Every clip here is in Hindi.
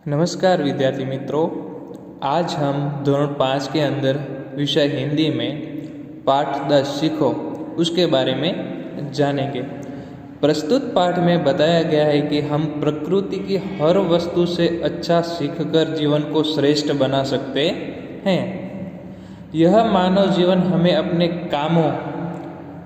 नमस्कार विद्यार्थी मित्रों, आज हम धोरण 5 के अंदर विषय हिंदी में पाठ 10 सीखो उसके बारे में जानेंगे। प्रस्तुत पाठ में बताया गया है कि हम प्रकृति की हर वस्तु से अच्छा सीखकर जीवन को श्रेष्ठ बना सकते हैं। यह मानव जीवन हमें अपने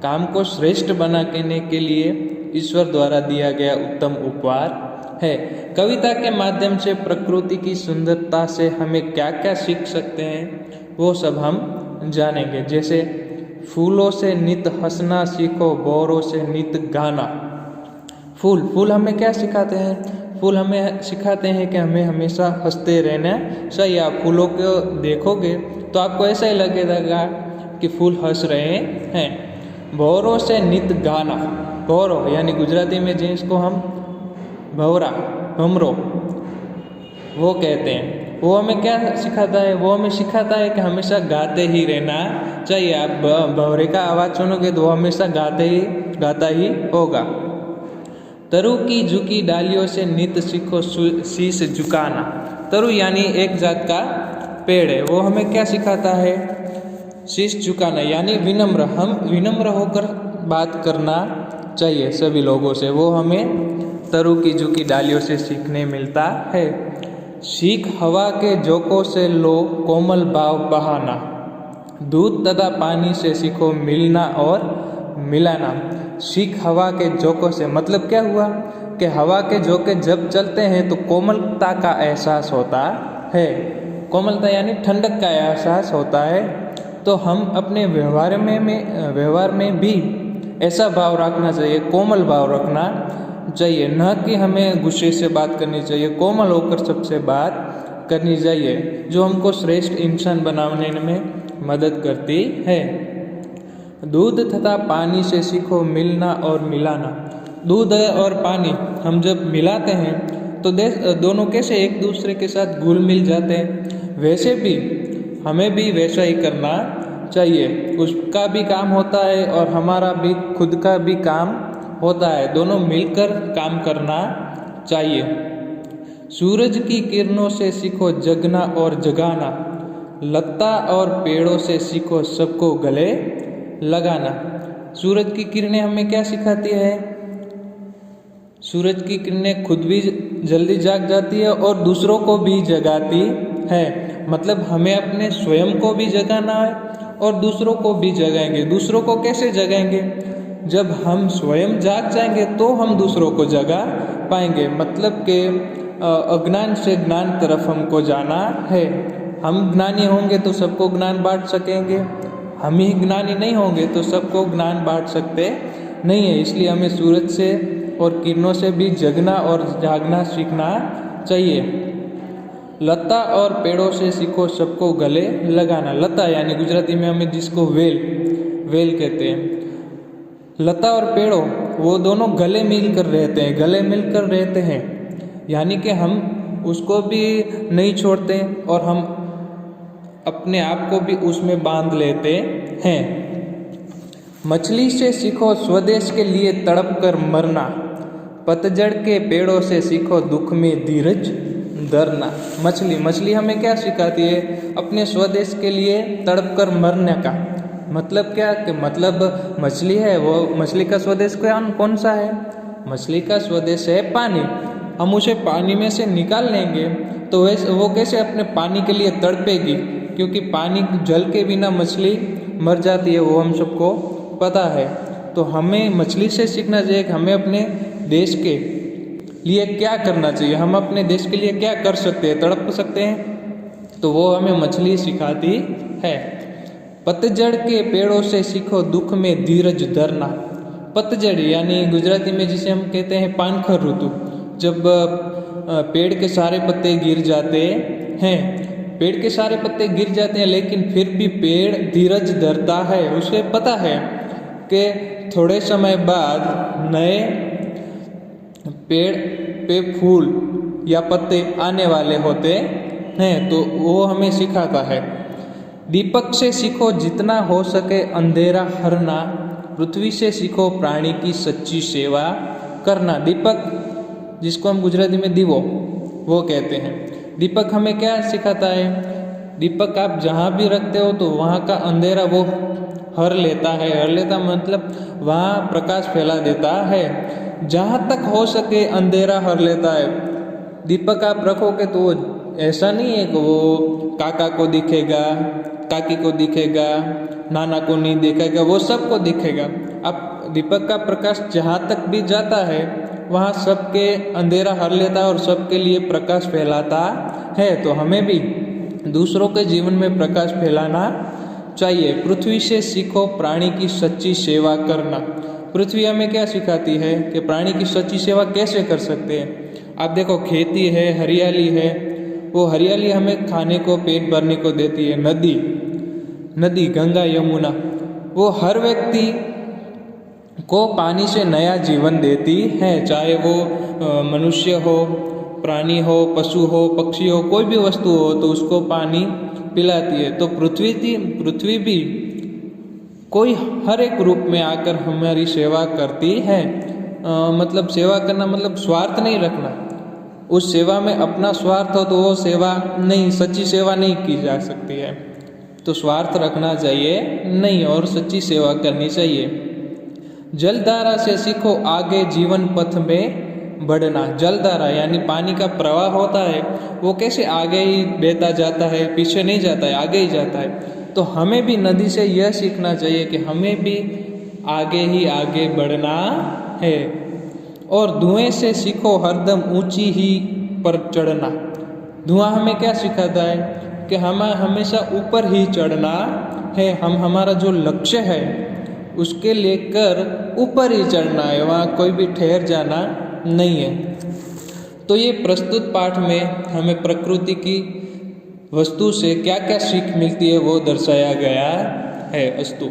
काम को श्रेष्ठ बनाने के लिए ईश्वर द्वारा दिया गया उत्तम उपहार है। कविता के माध्यम से प्रकृति की सुंदरता से हमें क्या क्या सीख सकते हैं वो सब हम जानेंगे। जैसे फूलों से नित हंसना सीखो, भौरों से नित गाना। फूल हमें क्या सिखाते हैं? फूल हमें सिखाते हैं कि हमें हमेशा हंसते रहना चाहिए। आप फूलों को देखोगे तो आपको ऐसा ही लगेगा कि फूल हंस रहे हैं। भौरों से नित गाना, भौरो यानी गुजराती में जिसको हम भमरो वो कहते हैं, वो हमें क्या सिखाता है? वो हमें सिखाता है कि हमेशा गाते ही रहना चाहिए। आप भवरे का आवाज़ सुनोगे तो वो हमेशा गाता ही होगा। तरु की झुकी डालियों से नित सीखो शीश झुकाना। तरु यानी एक जात का पेड़ है, वो हमें क्या सिखाता है? शीश झुकाना यानी विनम्र। हम विनम्र होकर बात करना चाहिए सभी लोगों से, वो हमें तरु की झुकी डालियों से सीखने मिलता है। सीख हवा के झोंकों से लो कोमल भाव बहाना। दूध तथा पानी से सीखो मिलना और मिलाना। सीख हवा के झोंकों से मतलब क्या हुआ कि हवा के झोंके जब चलते हैं तो कोमलता का एहसास होता है। कोमलता यानी ठंडक का एहसास होता है। तो हम अपने व्यवहार में भी ऐसा भाव रखना चाहिए, कोमल भाव रखना चाहिए, न कि हमें गुस्से से बात करनी चाहिए। कोमल होकर सबसे बात करनी चाहिए, जो हमको श्रेष्ठ इंसान बनाने में मदद करती है। दूध तथा पानी से सीखो मिलना और मिलाना। दूध और पानी हम जब मिलाते हैं तो दोनों कैसे एक दूसरे के साथ घुल मिल जाते हैं, वैसे भी हमें भी वैसा ही करना चाहिए। उसका भी काम होता है और हमारा भी खुद का भी काम होता है, दोनों मिलकर काम करना चाहिए। सूरज की किरणों से सीखो जगना और जगाना। लता और पेड़ों से सीखो सबको गले लगाना। सूरज की किरणें हमें क्या सिखाती है? सूरज की किरणें खुद भी जल्दी जाग जाती है और दूसरों को भी जगाती है। मतलब हमें अपने स्वयं को भी जगाना है और दूसरों को भी जगाएंगे। दूसरों को कैसे जगाएंगे? जब हम स्वयं जाग जाएंगे तो हम दूसरों को जगा पाएंगे। मतलब कि अज्ञान से ज्ञान तरफ हमको जाना है। हम ज्ञानी होंगे तो सबको ज्ञान बांट सकेंगे, हम ही ज्ञानी नहीं होंगे तो सबको ज्ञान बांट सकते नहीं है। इसलिए हमें सूरज से और किरणों से भी जगना और जागना सीखना चाहिए। लता और पेड़ों से सीखो सबको गले लगाना। लता यानी गुजराती में हमें जिसको वेल कहते हैं। लता और पेड़ों वो दोनों गले मिलकर रहते हैं, यानी कि हम उसको भी नहीं छोड़ते और हम अपने आप को भी उसमें बांध लेते हैं। मछली से सीखो स्वदेश के लिए तड़प कर मरना। पतझड़ के पेड़ों से सीखो दुख में धीरज धरना। मछली हमें क्या सिखाती है? अपने स्वदेश के लिए तड़प कर मरने का मतलब क्या? कि मतलब मछली है, वो मछली का स्वदेश कौन सा है? मछली का स्वदेश है पानी। हम उसे पानी में से निकाल लेंगे तो वो कैसे अपने पानी के लिए तड़पेगी, क्योंकि पानी जल के बिना मछली मर जाती है, वो हम सबको पता है। तो हमें मछली से सीखना चाहिए कि हमें अपने देश के लिए क्या करना चाहिए, हम अपने देश के लिए क्या कर सकते हैं, तड़प सकते हैं, तो वो हमें मछली सिखाती है। पतझड़ के पेड़ों से सीखो दुख में धीरज धरना। पतझड़ यानी गुजराती में जिसे हम कहते हैं पानखर ऋतु, जब पेड़ के सारे पत्ते गिर जाते हैं, पेड़ के सारे पत्ते गिर जाते हैं लेकिन फिर भी पेड़ धीरज धरता है। उसे पता है कि थोड़े समय बाद नए पेड़ पे फूल या पत्ते आने वाले होते हैं, तो वो हमें सिखाता है। दीपक से सीखो जितना हो सके अंधेरा हरना। पृथ्वी से सीखो प्राणी की सच्ची सेवा करना। दीपक जिसको हम गुजराती में दीवो वो कहते हैं। दीपक हमें क्या सिखाता है? दीपक आप जहाँ भी रखते हो तो वहाँ का अंधेरा वो हर लेता है। हर लेता मतलब वहाँ प्रकाश फैला देता है। जहाँ तक हो सके अंधेरा हर लेता है। दीपक आप रखोगे तो ऐसा नहीं है कि वो काका को दिखेगा, काकी को दिखेगा, नाना को नहीं दिखेगा, वो सबको दिखेगा। अब दीपक का प्रकाश जहाँ तक भी जाता है वहाँ सबके अंधेरा हर लेता है और सबके लिए प्रकाश फैलाता है। तो हमें भी दूसरों के जीवन में प्रकाश फैलाना चाहिए। पृथ्वी से सीखो प्राणी की सच्ची सेवा करना। पृथ्वी हमें क्या सिखाती है कि प्राणी की सच्ची सेवा कैसे कर सकते हैं। आप देखो, खेती है, हरियाली है, वो हरियाली हमें खाने को, पेट भरने को देती है। नदी गंगा यमुना वो हर व्यक्ति को पानी से नया जीवन देती है। चाहे वो मनुष्य हो, प्राणी हो, पशु हो, पक्षी हो, कोई भी वस्तु हो तो उसको पानी पिलाती है। तो पृथ्वी भी कोई हर एक रूप में आकर हमारी सेवा करती है। मतलब सेवा करना मतलब स्वार्थ नहीं रखना। उस सेवा में अपना स्वार्थ हो तो वो सेवा नहीं, सच्ची सेवा नहीं की जा सकती है। तो स्वार्थ रखना चाहिए नहीं और सच्ची सेवा करनी चाहिए। जलधारा से सीखो आगे जीवन पथ में बढ़ना। जलधारा यानी पानी का प्रवाह होता है, वो कैसे आगे ही बहता जाता है, पीछे नहीं जाता है, आगे ही जाता है। तो हमें भी नदी से यह सीखना चाहिए कि हमें भी आगे ही आगे बढ़ना है। और धुएं से सीखो हरदम ऊंची ही पर चढ़ना। धुआं हमें क्या सिखाता है कि हमें हमेशा ऊपर ही चढ़ना है। हमारा जो लक्ष्य है उसके लेकर ऊपर ही चढ़ना है, वहाँ कोई भी ठहर जाना नहीं है। तो ये प्रस्तुत पाठ में हमें प्रकृति की वस्तु से क्या क्या सीख मिलती है वो दर्शाया गया है। अस्तु।